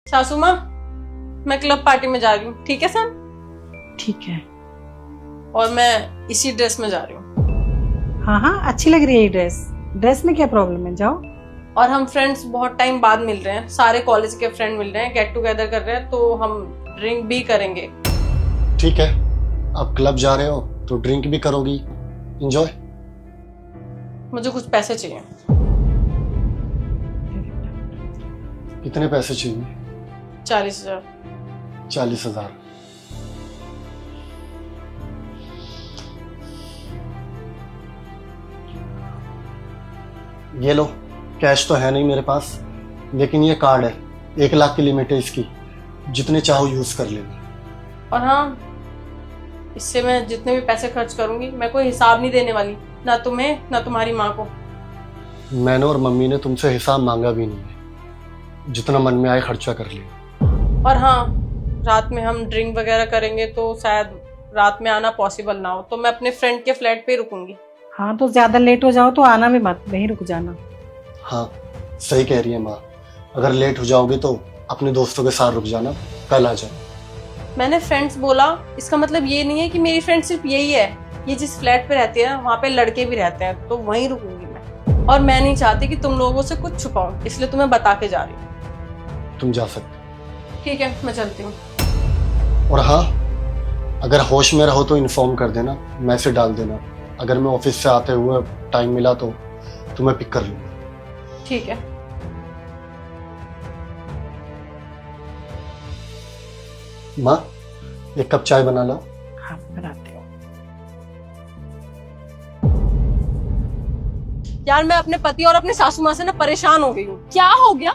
सासू माँ, मैं क्लब पार्टी में जा रही हूँ, ठीक है सर? ठीक है। और मैं इसी ड्रेस में जा रही हूँ। हाँ हाँ, अच्छी लग रही है ये ड्रेस। ड्रेस में क्या प्रॉब्लम है, जाओ। और हम फ्रेंड्स बहुत टाइम बाद मिल रहे हैं, सारे कॉलेज के फ्रेंड मिल रहे हैं, गेट टुगेदर कर रहे हैं, तो हम ड्रिंक भी करेंगे। ठीक है, आप क्लब जा रहे हो तो ड्रिंक भी करोगी, एंजॉय। मुझे कुछ पैसे चाहिए। कितने पैसे चाहिए? 40,000। 40,000। ये लो, कैश तो है नहीं मेरे पास, लेकिन ये कार्ड है, 1 लाख की लिमिट है इसकी, जितने चाहो यूज कर लेना। और हाँ, इससे मैं जितने भी पैसे खर्च करूंगी मैं कोई हिसाब नहीं देने वाली, ना तुम्हें ना तुम्हारी माँ को। मैंने और मम्मी ने तुमसे हिसाब मांगा भी नहीं है, जितना मन में आए खर्चा कर लिया। और हाँ, रात में हम ड्रिंक वगैरह करेंगे तो शायद रात में आना पॉसिबल ना हो, तो मैं अपने फ्रेंड के फ्लैट पे रुकूंगी। हाँ, तो ज्यादा लेट हो जाओ तो आना भी मत, वहीं रुक जाना। हाँ, सही कह रही है माँ, अगर लेट हो जाओगे तो अपने दोस्तों के साथ रुक जाना, कल आ जाओ। मैंने फ्रेंड्स बोला, इसका मतलब ये नहीं है कि मेरी फ्रेंड सिर्फ यही है। ये जिस फ्लैट पे रहती है वहाँ पे लड़के भी रहते हैं, तो वहीं रुकूंगी मैं। और मैं नहीं चाहती कि तुम लोगों से कुछ छुपाऊं, इसलिए तुम्हें बता के जा रही हूँ। तुम जा सकते। ठीक है, मैं चलती हूँ। और हाँ, अगर होश में रहो तो इन्फॉर्म कर देना, मैसेज डाल देना, अगर मैं ऑफिस से आते हुए टाइम मिला तो तुम्हें पिक कर लूंगा। ठीक है। माँ, 1 कप चाय बना लो। हाँ, बनाते हो। यार, मैं अपने पति और अपने सासू माँ से ना परेशान हो गई हूँ। क्या हो गया?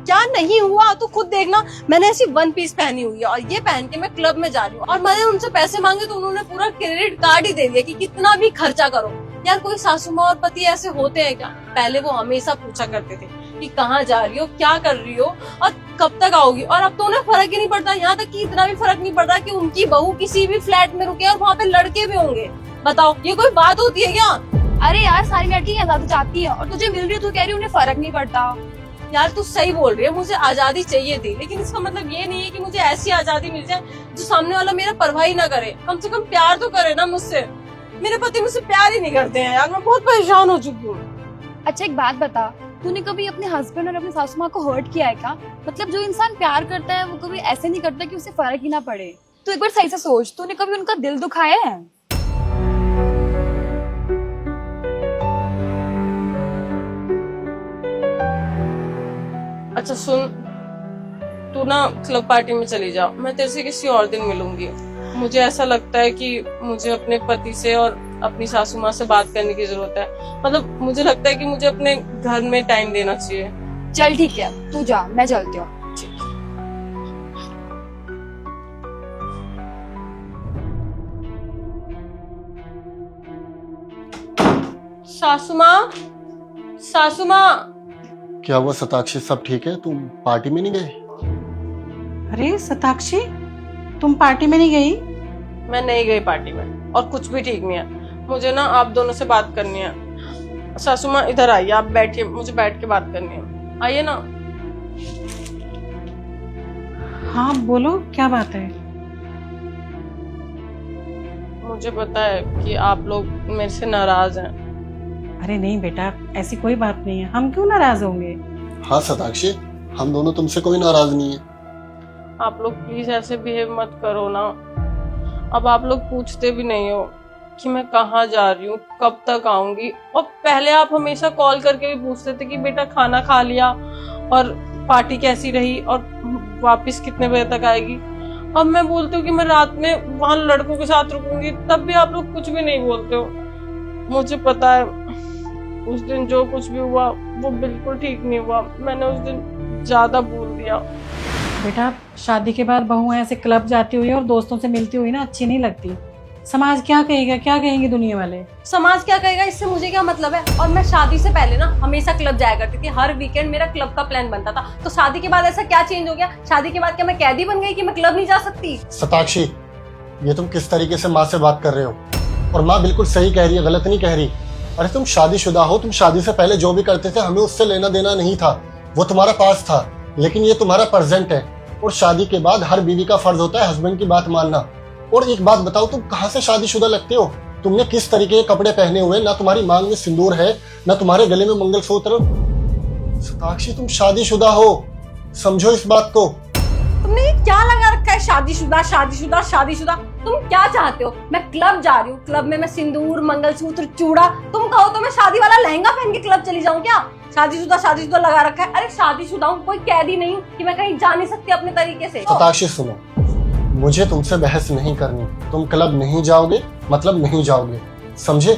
क्या नहीं हुआ, तो खुद देखना। मैंने ऐसी 1 पीस पहनी हुई है और ये पहन के मैं क्लब में जा रही हूँ, और मैंने उनसे पैसे मांगे तो उन्होंने पूरा क्रेडिट कार्ड ही दे दिया कि कितना भी खर्चा करो। यार, कोई सासू माँ और पति ऐसे होते हैं क्या? पहले वो हमेशा पूछा करते थे कि कहाँ जा रही हो, क्या कर रही हो और कब तक आओगी, और अब तो उन्हें फर्क ही नहीं पड़ता। यहाँ तक कि इतना भी फर्क नहीं पड़ रहा कि उनकी बहू किसी भी फ्लैट में रुके और वहाँ पे लड़के भी होंगे। बताओ, ये कोई बात होती है क्या? अरे यार, सारी लड़की आजादी चाहती है और तुझे मिल रही है, तू कह रही है उन्हें फर्क नहीं पड़ता। यार, तू सही बोल रही है, मुझे आजादी चाहिए थी, लेकिन इसका मतलब ये नहीं है कि मुझे ऐसी आजादी मिल जाए जो सामने वाला मेरा परवाह ही ना करे। कम से कम प्यार तो करे ना मुझसे। मेरे पति मुझसे प्यार ही नहीं करते हैं यार, मैं बहुत परेशान हो चुकी हूँ। अच्छा, एक बात बता, तूने कभी अपने हस्बैंड और अपनी सासू माँ को हर्ट किया है क्या? मतलब जो इंसान प्यार करता है वो कभी ऐसे नहीं करता कि उसे फर्क ही ना पड़े। तू एक बार सही से सोच, तूने कभी उनका दिल दुखाया है? अच्छा सुन, तू ना क्लब पार्टी में चली जा, मैं तेरे से किसी और दिन मिलूंगी। मुझे ऐसा लगता है कि मुझे अपने पति से और अपनी सासू माँ से बात करने की जरूरत है। मतलब मुझे लगता है कि मुझे अपने घर में टाइम देना चाहिए। चल ठीक है, तू जा, मैं चलती हूँ। सासू माँ, सासू माँ। क्या हुआ शताक्षी, सब ठीक है? तुम पार्टी में नहीं गए? अरे शताक्षी, तुम पार्टी में नहीं गई? मैं नहीं गई पार्टी में, और कुछ भी ठीक नहीं है। मुझे ना आप दोनों से बात करनी है। सासू माँ, इधर आइए, आप बैठिए, मुझे बैठ के बात करनी है। आइए ना। हाँ बोलो, क्या बात है? मुझे पता है कि आप लोग मेरे से नाराज हैं। अरे नहीं बेटा, ऐसी कोई बात नहीं है, हम क्यों नाराज होंगे? हाँ शताक्षी, हम दोनों तुमसे कोई नाराज नहीं है। आप लोग प्लीज ऐसे बिहेव मत करो ना। अब आप लोग पूछते भी नहीं हो कि मैं कहाँ जा रही हूँ, कब तक आऊंगी। और पहले आप हमेशा कॉल करके भी पूछते थे कि बेटा खाना खा लिया और पार्टी कैसी रही और वापस कितने बजे तक आएगी। अब मैं बोलती हूँ कि मैं रात में वहां लड़कों के साथ रुकूंगी, तब भी आप लोग कुछ भी नहीं बोलते हो। मुझे पता है उस दिन जो कुछ भी हुआ वो बिल्कुल ठीक नहीं हुआ। मैंने उस दिन ज्यादा बोल दिया। बेटा, शादी के बाद बहुएं ऐसे क्लब जाती हुई और दोस्तों से मिलती हुई ना अच्छी नहीं लगती। समाज क्या कहेगा, क्या कहेंगे दुनिया वाले? समाज क्या कहेगा, इससे मुझे क्या मतलब है? और मैं शादी से पहले ना हमेशा क्लब जाया करती थी, हर वीकेंड मेरा क्लब का प्लान बनता था। तो शादी के बाद ऐसा क्या चेंज हो गया? शादी के बाद क्या मैं कैदी बन गई कि मैं क्लब नहीं जा सकती? शताक्षी, ये तुम किस तरीके से माँ से बात कर रहे हो? और माँ बिल्कुल सही कह रही है, गलत नहीं कह रही। अरे तुम शादीशुदा हो, तुम शादी से पहले जो भी करते थे हमें उससे लेना देना नहीं था, वो तुम्हारा पास था। लेकिन ये तुम्हारा प्रेजेंट है, और शादी के बाद हर बीवी का फर्ज होता है हस्बैंड की बात मानना। और एक बात बताओ, तुम कहाँ से शादीशुदा लगते हो? तुमने किस तरीके के कपड़े पहने हुए, ना तुम्हारी मांग में सिंदूर है, ना तुम्हारे गले में मंगलसूत्र। सताक्षी, तुम शादीशुदा हो, समझो इस बात को। तुमने ये क्या लगा रखा है, शादीशुदा शादीशुदा शादीशुदा? तुम क्या चाहते हो? मैं क्लब जा रही हूँ, क्लब में मैं सिंदूर, मंगलसूत्र, चूड़ा, तुम कहो तो मैं शादी वाला लहंगा पहन के क्लब चली जाऊँ क्या? शादीशुदा शादीशुदा लगा रखा है। अरे शादीशुदा हूँ, कोई कैदी नहीं हूँ कि मैं कहीं जा नहीं सकती अपने तरीके से। सताक्षी सुनो, मुझे तुमसे बहस नहीं करनी। तुम क्लब नहीं जाओगे मतलब नहीं जाओगे, समझे?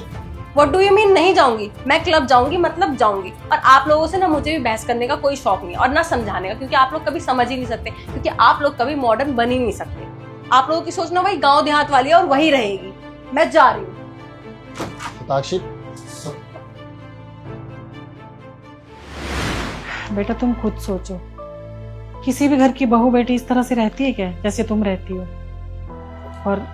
What do you mean नहीं जाऊंगी? मैं क्लब जाऊंगी मतलब जाऊंगी। और आप लोगों से ना मुझे भी बहस करने का कोई शौक नहीं है और ना समझाने का, क्योंकि आप लोग कभी समझ ही नहीं सकते, क्योंकि आप लोग कभी मॉडर्न बन ही नहीं सकते। आप लोगों की सोच ना वही गांव देहात वाली है और वही रहेगी। मैं जा रही हूँ। सताक्षी, बेटा तुम खुद सोचो, किसी भी घर की बहू बेटी इस तरह से रहती है क्या जैसे तुम रहती हो? और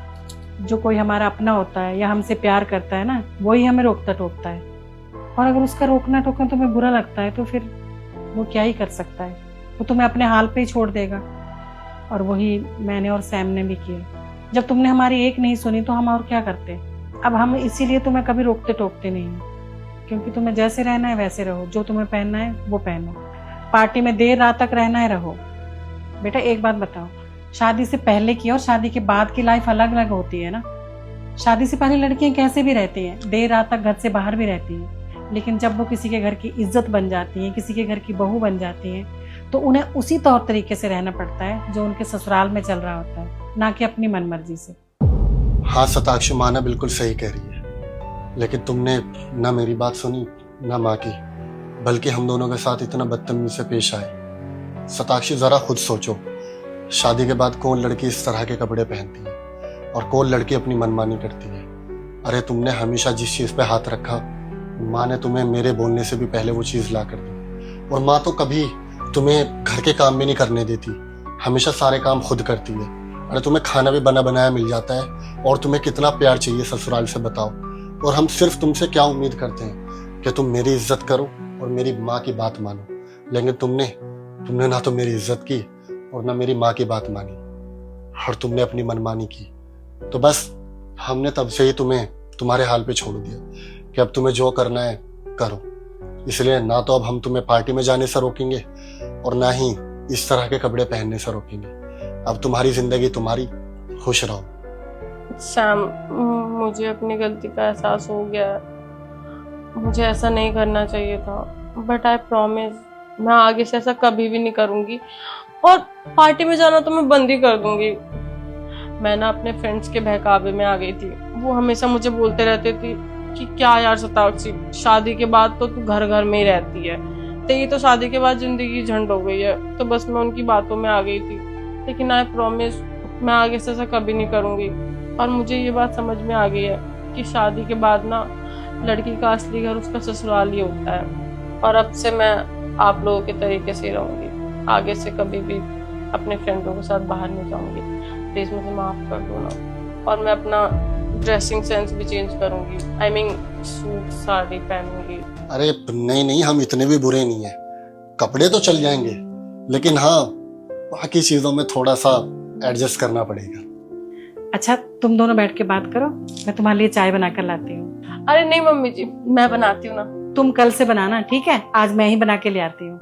जो कोई हमारा अपना होता है या हमसे प्यार करता है ना, वही हमें रोकता टोकता है। और अगर उसका रोकना टोकना तुम्हें बुरा लगता है तो फिर वो क्या ही कर सकता है, वो तुम्हें अपने हाल पे ही छोड़ देगा। और वही मैंने और सैम ने भी किया। जब तुमने हमारी एक नहीं सुनी तो हम और क्या करते। अब हम इसीलिए तुम्हें कभी रोकते टोकते नहीं हैं, क्योंकि तुम्हें जैसे रहना है वैसे रहो, जो तुम्हें पहनना है वो पहनो, पार्टी में देर रात तक रहना है रहो। बेटा एक बात बताओ, शादी से पहले की और शादी के बाद की लाइफ अलग अलग होती है ना। शादी से पहले लड़कियां कैसे भी रहती हैं, देर रात तक घर से बाहर भी रहती हैं, लेकिन जब वो किसी के घर की इज्जत बन जाती हैं, किसी के घर की बहू बन जाती हैं, तो उन्हें उसी तौर तरीके से रहना पड़ता है जो उनके ससुराल में चल रहा होता है, ना कि अपनी मनमर्जी से। हाँ सताक्षी, माना बिल्कुल सही कह रही है, लेकिन तुमने ना मेरी बात सुनी ना माँ की, बल्कि हम दोनों के साथ इतना बदतमीजी से पेश आए। सताक्षी जरा खुद सोचो, शादी के बाद कौन लड़की इस तरह के कपड़े पहनती है और कौन लड़की अपनी मनमानी करती है? अरे तुमने हमेशा जिस चीज पे हाथ रखा, माँ ने तुम्हें मेरे बोलने से भी पहले वो चीज ला कर दी। और माँ तो कभी तुम्हें घर के काम भी नहीं करने देती, हमेशा सारे काम खुद करती है। अरे तुम्हें खाना भी बना बनाया मिल जाता है, और तुम्हें कितना प्यार चाहिए ससुराल से बताओ। और हम सिर्फ तुमसे क्या उम्मीद करते हैं कि तुम मेरी इज्जत करो और मेरी माँ की बात मानो, लेकिन तुमने ना तो मेरी इज्जत की और ना मेरी माँ की बात मानी, और तुमने अपनी मनमानी की। तो बस हमने तब से ही तुम्हें तुम्हारे हाल पे छोड़ दिया कि अब तुम्हें जो करना है करो। इसलिए ना तो अब हम तुम्हें पार्टी में जाने से रोकेंगे और ना ही इस तरह के कपड़े पहनने से रोकेंगे। अब तुम्हारी जिंदगी तुम्हारी, खुश रहो। सैम, मुझे अपनी गलती का एहसास हो गया है, मुझे ऐसा नहीं करना चाहिए था, बट आई प्रॉमिस मैं आगे से ऐसा कभी भी नहीं करूंगी। और पार्टी में जाना तो मैं बंद ही कर दूंगी। मैं ना अपने फ्रेंड्स के बहकावे में आ गई थी, वो हमेशा मुझे बोलते रहते थे कि क्या यार सताक्षी, शादी के बाद तो तू घर घर में ही रहती है, तेरी तो शादी के बाद जिंदगी झंड हो गई है। तो बस मैं उनकी बातों में आ गई थी, लेकिन आई प्रॉमिस मैं आगे से ऐसा कभी नहीं करूंगी। और मुझे ये बात समझ में आ गई है कि शादी के बाद ना लड़की का असली घर उसका ससुराल ही होता है। और अब से मैं आप लोगों के तरीके से रहूंगी, आगे से कभी भी अपने फ्रेंडों के साथ बाहर नहीं जाऊंगी। प्लीज मुझे माफ कर दो ना। और मैं अपना ड्रेसिंग सेंस भी चेंज करूंगी, आई मीन सूट साड़ी पहनूंगी। अरे नहीं, हम इतने भी बुरे नहीं है, कपड़े तो चल जाएंगे, लेकिन हाँ बाकी चीजों में थोड़ा सा एडजस्ट करना पड़ेगा। अच्छा तुम दोनों बैठ के बात करो, मैं तुम्हारे लिए चाय बना कर लाती हूँ। अरे नहीं मम्मी जी, मैं बनाती हूँ ना। तुम कल से बनाना, ठीक है? आज मैं ही बना के ले आती हूँ।